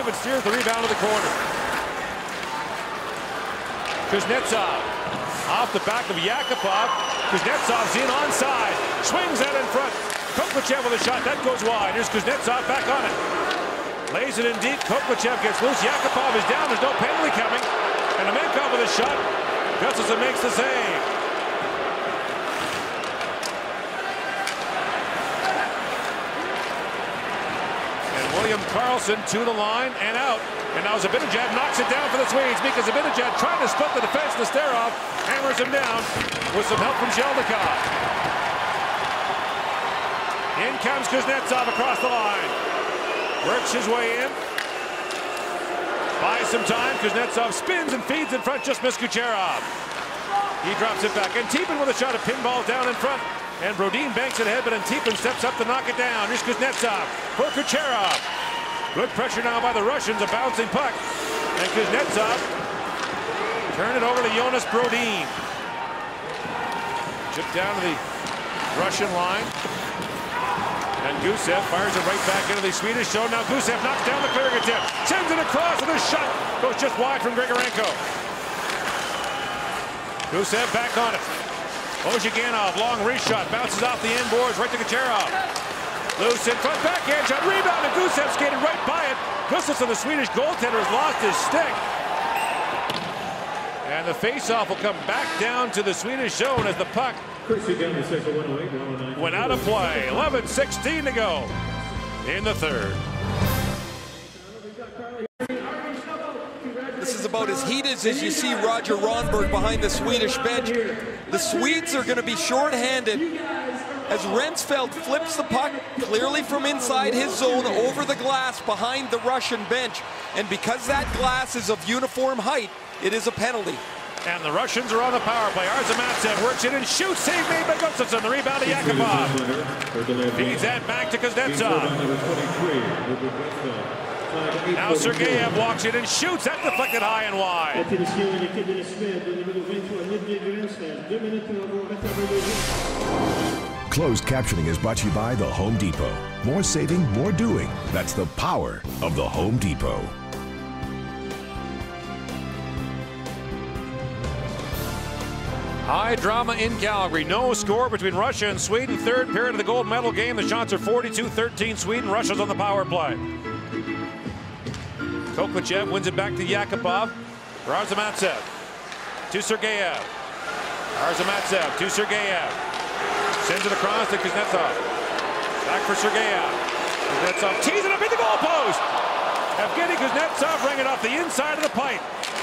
and steers the rebound to the corner. Kuznetsov off the back of Yakupov. Kuznetsov's in onside. Swings that in front. Koklachev with a shot. That goes wide. Here's Kuznetsov back on it. Lays it in deep. Koklachev gets loose. Yakupov is down. There's no penalty coming. And Amenkov with a shot. Gustafsson makes the save. And William Karlsson to the line and out. And now Zibanejad knocks it down for the Swedes because Zibanejad trying to split the defense. Nesterov hammers him down with some help from Sheldakov. In comes Kuznetsov across the line. Works his way in. Buys some time. Kuznetsov spins and feeds in front. Just missed Kucherov. He drops it back. Antipin with a shot of pinball down in front. And Brodin banks it ahead, but Antipin steps up to knock it down. Here's Kuznetsov for Kucherov. Good pressure now by the Russians. A bouncing puck. And Kuznetsov turn it over to Jonas Brodin. Chip down to the Russian line. And Gusev fires it right back into the Swedish zone. Now Gusev knocks down the clearing attempt. Sends it across and the shot goes just wide from Grigorenko. Gusev back on it. Ozhiganov, long wrist shot. Bounces off the end boards right to Kucherov. Loose in front, backhand shot, rebound, and Gusev skated right by it. Gustafsson, the Swedish goaltender, has lost his stick. And the faceoff will come back down to the Swedish zone as the puck went out of play. 11:16 to go in the third. This is about as heated as you see Roger Ronberg behind the Swedish bench. The Swedes are going to be shorthanded as Rensfeldt flips the puck clearly from inside his zone over the glass behind the Russian bench. And because that glass is of uniform height, it is a penalty. And the Russians are on the power play. Arzamatsev works it and shoots. Save made by Gustafsson. The rebound to Yakupov. Feeds that back to Kuznetsov. Now Sergeyev walks in and shoots. That deflected high and wide. Closed captioning is brought to you by the Home Depot. More saving, more doing. That's the power of the Home Depot. High drama in Calgary. No score between Russia and Sweden. Third period of the gold medal game. The shots are 42-13 Sweden. Russia's on the power play. Koklachev wins it back to Yakupov. For Arzamatsev. To Sergeyev. Arzamatsev to Sergeyev. Sends it across to Kuznetsov. Back for Sergeyev. Kuznetsov tees it up in the goalpost. Evgeny Kuznetsov rang it off the inside of the pipe.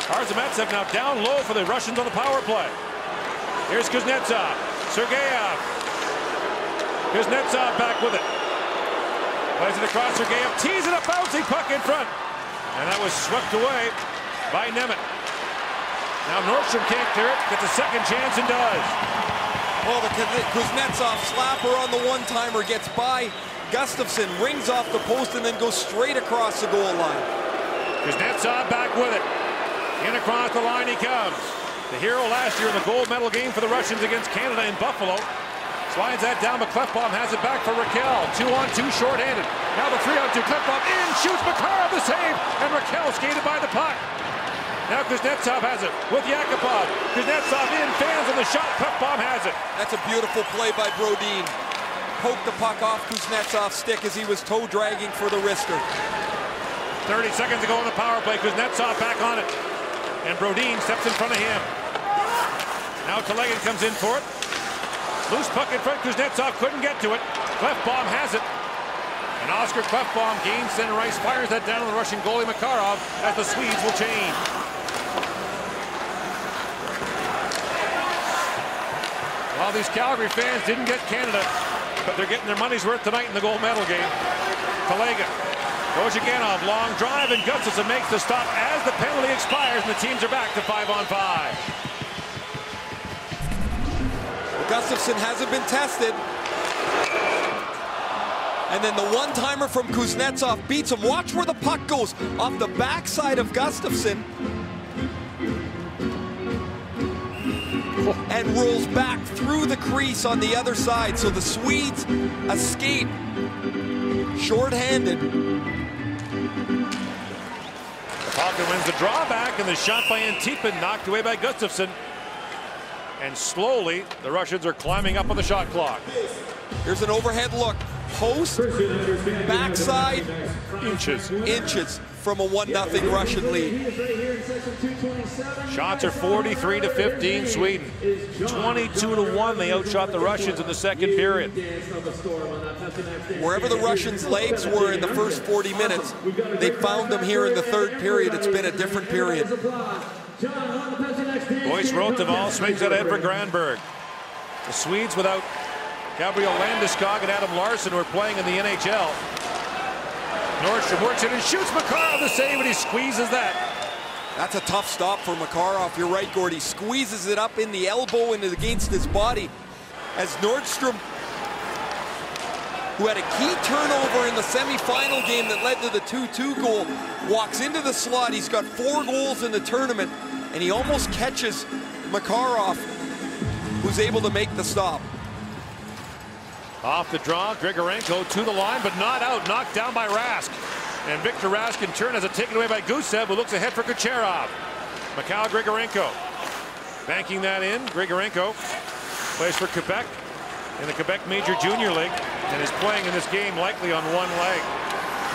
Arzamatsev now down low for the Russians on the power play. Here's Kuznetsov. Sergeyev. Kuznetsov back with it. Plays it across Sergeyev. Tees it up, bouncing puck in front. And that was swept away by Nemeth. Now Nordstrom can't clear it. Gets a second chance and does. Well, the Kuznetsov slapper on the one-timer gets by Gustafsson, rings off the post, and then goes straight across the goal line. Kuznetsov back with it. In across the line he comes. The hero last year in the gold medal game for the Russians against Canada in Buffalo. Slides that down, but Klefbom has it back for Raquel. 2-on-2 short-handed. Now the 3-on-2. Klefbom in, shoots Makarov the save, and Raquel skated by the puck. Now Kuznetsov has it with Yakupov. Kuznetsov in, fans on the shot. Klefbom has it. That's a beautiful play by Brodin. Poked the puck off Kuznetsov's stick as he was toe dragging for the wrister. 30 seconds to go on the power play. Kuznetsov back on it. And Brodin steps in front of him. Now Telegan comes in for it. Loose puck in front. Kuznetsov couldn't get to it. Klefbom has it. And Oscar Klefbom gains center ice, fires that down on the Russian goalie Makarov as the Swedes will change. Well, these Calgary fans didn't get Canada, but they're getting their money's worth tonight in the gold medal game. Telegan. Ozhiganov, long drive, and Gustafsson makes the stop as the penalty expires, and the teams are back to 5-on-5. Gustafsson hasn't been tested. And then the one-timer from Kuznetsov beats him. Watch where the puck goes off the backside of Gustafsson. And rolls back through the crease on the other side. So the Swedes escape short-handed. Larkin wins the drawback, and the shot by Antipin knocked away by Gustafsson. And slowly, the Russians are climbing up on the shot clock. Here's an overhead look. Post, backside, inches from a 1-0 Russian lead. Shots are 43-15 Sweden. 22-1 they outshot the Russians in the second period. Wherever the Russians' legs were in the first 40 minutes, they found them here in the third period. It's been a different period. Boyce Roteval swings it ahead for Granberg. The Swedes without Gabriel Landeskog and Adam Larsson, who are playing in the NHL. Nordstrom works it and shoots Makarov the save, and he squeezes that. That's a tough stop for Makarov. You're right, Gordy. Squeezes it up in the elbow and against his body. As Nordstrom, who had a key turnover in the semi-final game that led to the 2-2 goal, walks into the slot. He's got 4 goals in the tournament, and he almost catches Makarov, who's able to make the stop. Off the draw, Grigorenko to the line, but not out. Knocked down by Rask. And Victor Rask in turn has it taken away by Gusev, who looks ahead for Kucherov. Mikhail Grigorenko banking that in. Grigorenko plays for Quebec in the Quebec Major Junior League and is playing in this game likely on one leg.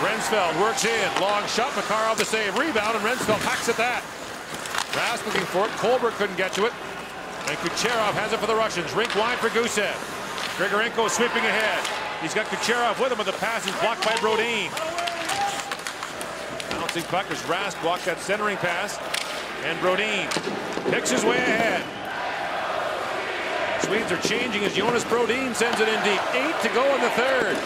Rensfeld works in. Long shot. Makarov the save. Rebound, and Rensfeld hacks at that. Rask looking for it. Colbert couldn't get to it. And Kucherov has it for the Russians. Rink wide for Gusev. Grigorenko sweeping ahead. He's got Kucherov with him, but the pass is blocked by Brodin. Bouncing puck as Rask blocked that centering pass. And Brodin picks his way ahead. Swedes are changing as Jonas Brodin sends it in deep. 8 to go in the third.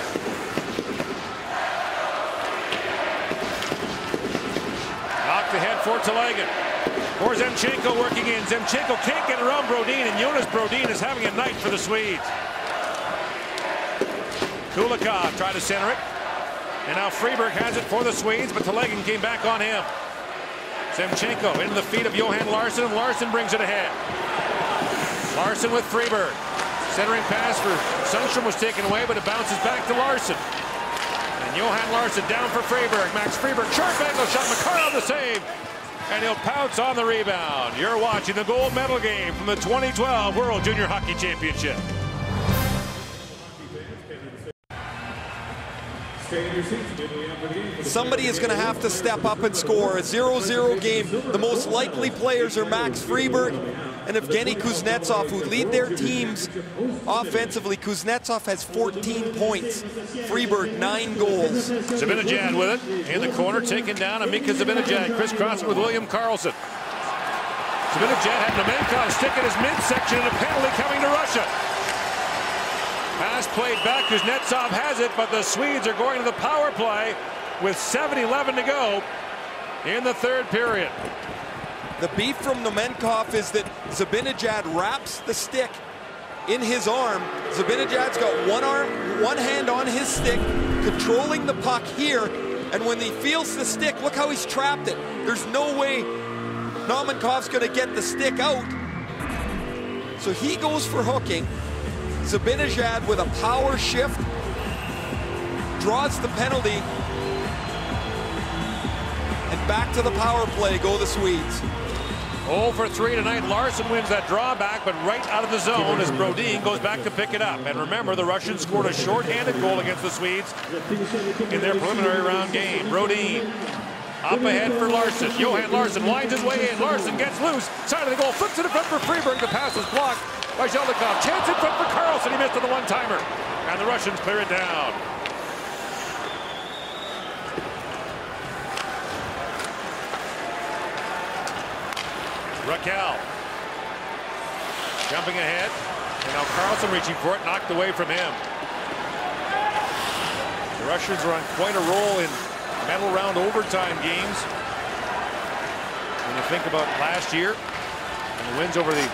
Knocked ahead for Telegan. For Zemchenko working in. Zemchenko can't get around Brodin, and Jonas Brodin is having a night for the Swedes. Kulikov tried to center it. And now Freeberg has it for the Swedes, but Telegan came back on him. Zemchenko into the feet of Johan Larsson, and Larsson brings it ahead. Larsson with Freeberg. Centering pass for Sundstrom was taken away, but it bounces back to Larsson. And Johan Larsson down for Freeberg. Max Freeberg, sharp angle shot. Makarov the save. And he'll pounce on the rebound. You're watching the gold medal game from the 2012 World Junior Hockey Championship. Somebody is going to have to step up and score. A 0-0 game. The most likely players are Max Freeberg and Evgeny Kuznetsov, who lead their teams offensively. Kuznetsov has 14 points. Freeberg 9 goals. Zibanejad with it in the corner, taken down. Mika Zibanejad crisscrossing with William Karlsson. Zibanejad had Nemenkov stick in his midsection, and a penalty coming to Russia. Pass played back. Kuznetsov has it, but the Swedes are going to the power play with 7:11 to go in the third period. The beef from Nemenkov is that Zibanejad wraps the stick in his arm. Zibanejad's got one hand on his stick, controlling the puck here, and when he feels the stick, look how he's trapped it. There's no way Nemenkov's going to get the stick out. So he goes for hooking. Zibanejad with a power shift draws the penalty, and back to the power play go the Swedes. 0 for 3 tonight. Larsson wins that drawback, but right out of the zone as Brodin goes back to pick it up. And remember, the Russians scored a shorthanded goal against the Swedes in their preliminary round game. Brodin up ahead for Larsson. Johan Larsson winds his way in. Larsson gets loose. Side of the goal. Flips it in front for Freeberg. The pass is blocked by Zeldikov. Chance in front for Karlsson. He missed on the one-timer. And the Russians clear it down. Raquel jumping ahead, and now Karlsson reaching for it, knocked away from him. The Russians are on quite a roll in medal round overtime games. When you think about last year and the wins over the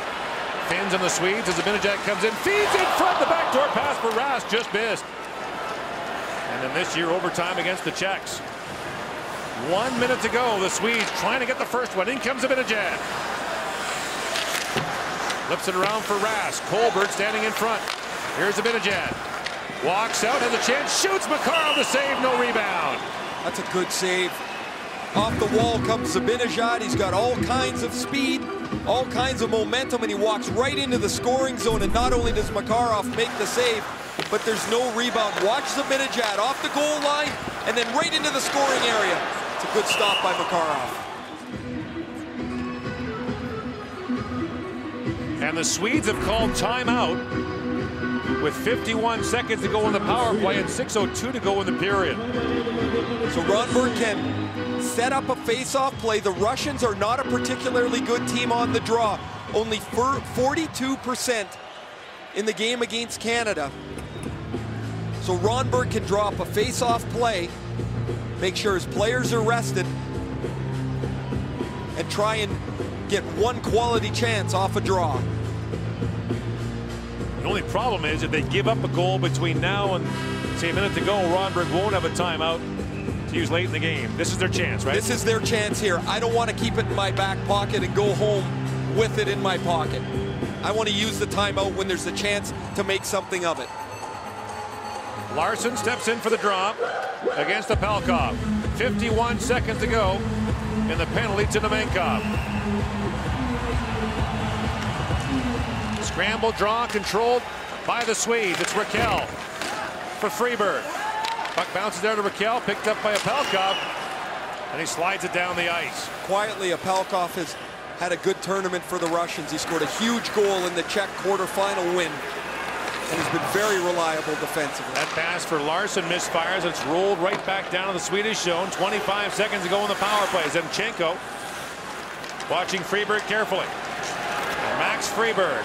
Finns and the Swedes, as Zibanejad comes in, feeds in front, the backdoor pass for Rask just missed. And then this year overtime against the Czechs. 1 minute to go. The Swedes trying to get the first one. In comes Zibanejad. Flips it around for Rask. Colbert standing in front. Here's Zibanejad. Walks out, has a chance, shoots. Makarov the save, no rebound. That's a good save. Off the wall comes Zibanejad. He's got all kinds of speed, all kinds of momentum, and he walks right into the scoring zone. And not only does Makarov make the save, but there's no rebound. Watch Zibanejad off the goal line and then right into the scoring area. It's a good stop by Makarov. And the Swedes have called timeout with 51 seconds to go in the power play and 6:02 to go in the period. So Ronberg can set up a face-off play. The Russians are not a particularly good team on the draw. Only 42% in the game against Canada. So Ronberg can draw up a face-off play, make sure his players are rested, and try and get one quality chance off a draw. The only problem is if they give up a goal between now and, say, a minute to go, Ronberg won't have a timeout to use late in the game. This is their chance, right? This is their chance here. I don't want to keep it in my back pocket and go home with it in my pocket. I want to use the timeout when there's a chance to make something of it. Larson steps in for the drop against Apelkov. 51 seconds to go in the penalty to Nemenkov. Scramble draw controlled by the Swedes. It's Raquel for Freeberg. Puck bounces there to Raquel, picked up by Apelkov, and he slides it down the ice. Quietly, Apelkov has had a good tournament for the Russians. He scored a huge goal in the Czech quarterfinal win and has been very reliable defensively. That pass for Larson misfires. It's rolled right back down to the Swedish zone. 25 seconds to go in the power play. Zemchenko watching Freeberg carefully. And Max Freeberg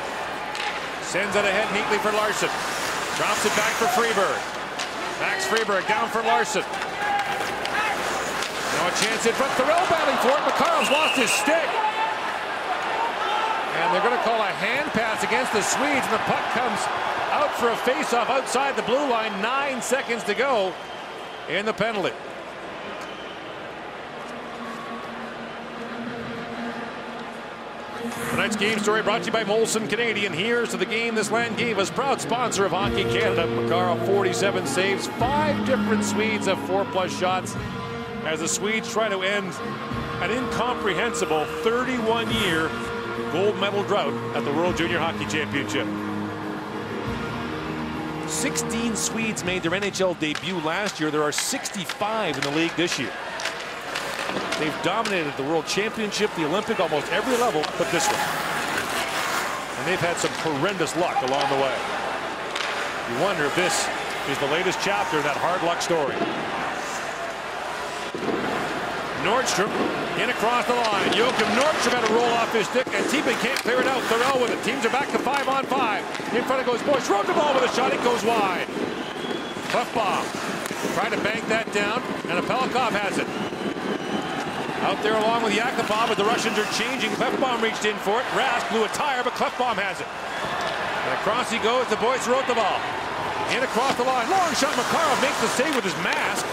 sends it ahead neatly for Larson. Drops it back for Freeberg. Max Freeberg down for Larson. Now a chance in front. Thorell battling for it. Makarov's lost his stick. And they're going to call a hand pass against the Swedes. And the puck comes out for a face-off outside the blue line. 9 seconds to go in the penalty. Tonight's game story brought to you by Molson Canadian. Here's to the game this land gave us. Proud sponsor of Hockey Canada. Makarov 47 saves. 5 different Swedes have 4+ shots as the Swedes try to end an incomprehensible 31-year gold medal drought at the World Junior Hockey Championship. 16 Swedes made their NHL debut last year. There are 65 in the league this year. They've dominated the World Championship, the Olympic, almost every level but this one. And they've had some horrendous luck along the way. You wonder if this is the latest chapter in that hard luck story. Nordstrom in across the line. Joachim Nordstrom had to roll off his stick, and Tiepman can't clear it out. Thorell with it. Teams are back to 5-on-5. In front of goes Boyce. Rode the ball with a shot. It goes wide. Klefbom trying to bank that down, and Apelkov has it. Out there along with Yakupov, but the Russians are changing. Klefbom reached in for it. Rask blew a tire, but Klefbom has it. And across he goes to Boyce. Wrote the ball. In across the line. Long shot. Makarov makes the save with his mask.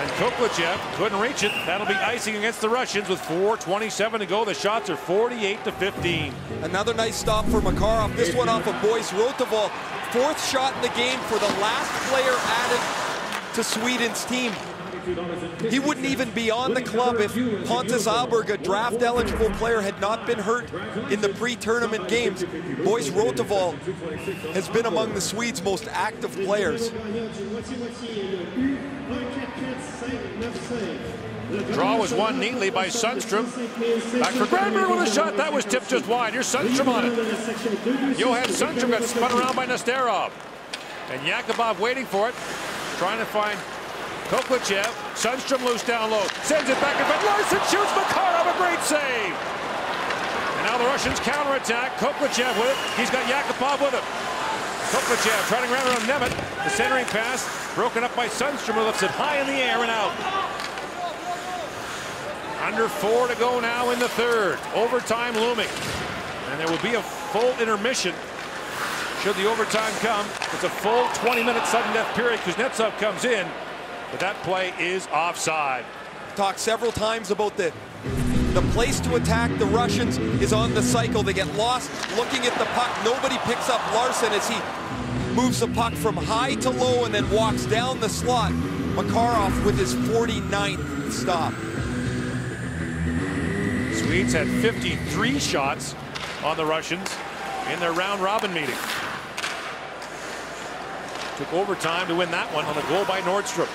And Koklachev couldn't reach it. That'll be icing against the Russians with 4:27 to go. The shots are 48-15. Another nice stop for Makarov. This one off of Boyce Rotoval. 4th shot in the game for the last player added to Sweden's team. He wouldn't even be on the club if Pontus Ahlberg, a draft-eligible player, had not been hurt in the pre-tournament games. Boyce Rotoval has been among the Swedes' most active players. Draw was won neatly by Sundstrom. Back for Granberg with a shot. That was tipped just wide. Here's Sundstrom on it. Johan Sundstrom got spun around by Nesterov. And Yakupov waiting for it. Trying to find Koklachev. Sundstrom loose down low. Sends it back in front. Larson shoots. Makarov, a great save. And now the Russians counterattack. Koklachev with it. He's got Yakupov with him. Koklachev trying to run around Nemeth. The centering pass broken up by Sundstrom, who lifts it high in the air and out. Under 4 to go now in the 3rd. Overtime looming. And there will be a full intermission should the overtime come. It's a full 20-minute sudden death period. Kuznetsov comes in, but that play is offside. Talked several times about the place to attack the Russians is on the cycle. They get lost looking at the puck. Nobody picks up Larson as he moves the puck from high to low and then walks down the slot. Makarov with his 49th stop. Swedes had 53 shots on the Russians in their round-robin meeting. Took overtime to win that one on a goal by Nordstrom.